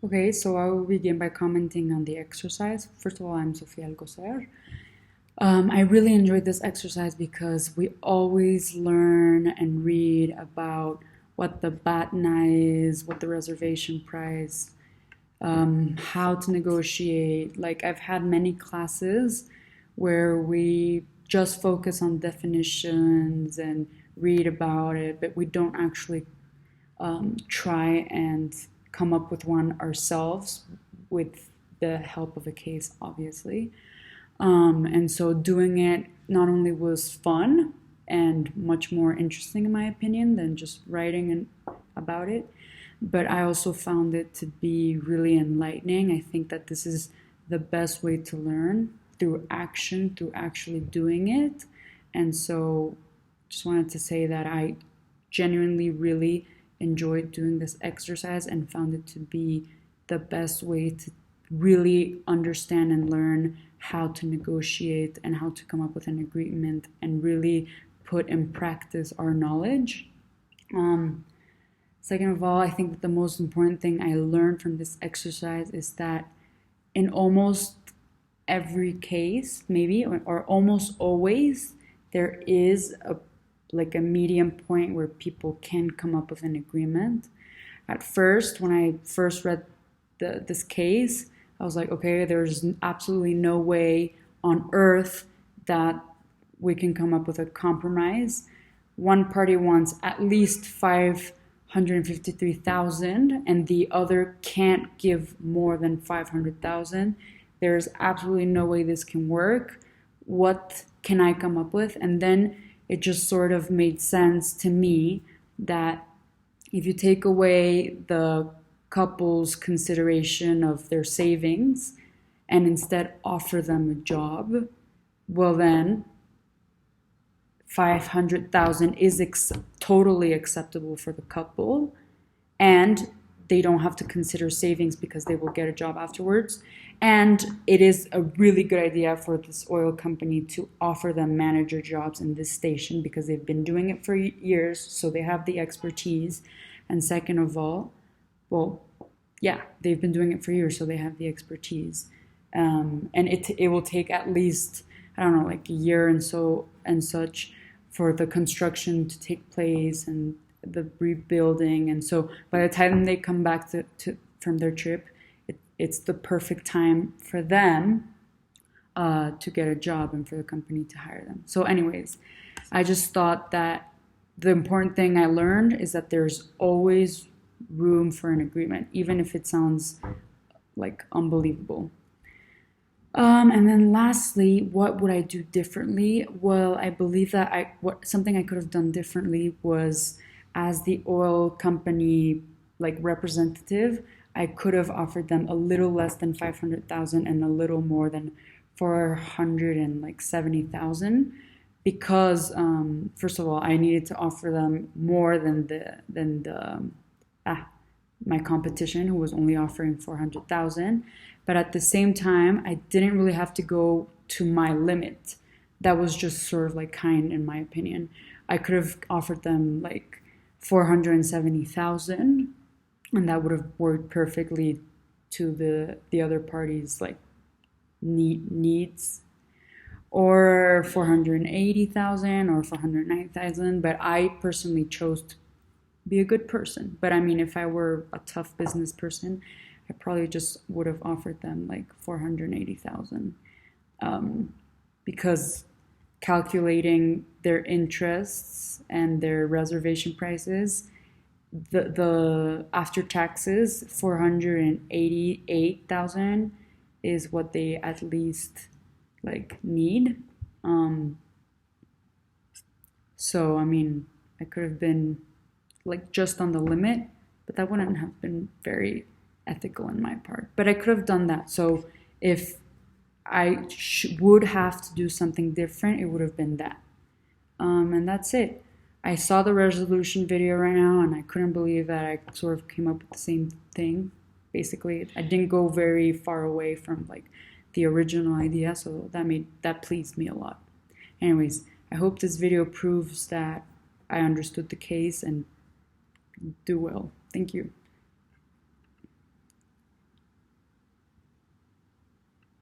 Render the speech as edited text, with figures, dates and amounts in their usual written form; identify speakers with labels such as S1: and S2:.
S1: Okay, so I will begin by commenting on the exercise. First of all, I'm Sofia Alcocer. I really enjoyed this exercise because we always learn and read about what the BATNA is, what the reservation price, how to negotiate. Like, I've had many classes where we just focus on definitions and read about it, but we don't actually try and come up with one ourselves with the help of a case, obviously. And so doing it not only was fun and much more interesting, in my opinion, than just writing about it, but I also found it to be really enlightening. I think that this is the best way to learn through action, through actually doing it. And so just wanted to say that I genuinely really enjoyed doing this exercise and found it to be the best way to really understand and learn how to negotiate and how to come up with an agreement and really put in practice our knowledge. Second of all, I think that the most important thing I learned from this exercise is that in almost every case, maybe, or almost always, there is a medium point where people can come up with an agreement. At first, when I first read this case, I was like, okay, there's absolutely no way on earth that we can come up with a compromise. One party wants at least 553,000 and the other can't give more than 500,000. There's absolutely no way this can work. What can I come up with? And then it just sort of made sense to me that if you take away the couple's consideration of their savings and instead offer them a job, well then 500,000 is totally acceptable for the couple, and they don't have to consider savings because they will get a job afterwards. And it is a really good idea for this oil company to offer them manager jobs in this station because they've been doing it for years, so they have the expertise. And second of all, well, yeah, they've been doing it for years, so they have the expertise. And it will take at least, I don't know, like a year and such for the construction to take place and the rebuilding. And so by the time they come back from their trip, it's the perfect time for them to get a job and for the company to hire them. So anyways, I just thought that the important thing I learned is that there's always room for an agreement, even if it sounds like unbelievable. And then lastly, what would I do differently? Well, I believe that something I could have done differently was, as the oil company representative, I could have offered them a little less than 500,000 and a little more than 470,000 because first of all, I needed to offer them more than my competition, who was only offering 400,000. But at the same time, I didn't really have to go to my limit. That was just sort of kind, in my opinion. I could have offered them 470,000, and that would have worked perfectly to the other party's needs, or 480,000 or 490,000. But I personally chose to be a good person. But I mean, if I were a tough business person, I probably just would have offered them 480,000, because calculating their interests and their reservation prices, the after taxes 488,000 is what they at least need. So I mean, I could have been just on the limit, but that wouldn't have been very ethical in my part. But I could have done that. So if I would have to do something different, it would have been that. And that's it. I saw the resolution video right now, and I couldn't believe that I sort of came up with the same thing. Basically, I didn't go very far away from the original idea, so that pleased me a lot. Anyways, I hope this video proves that I understood the case and do well. Thank you.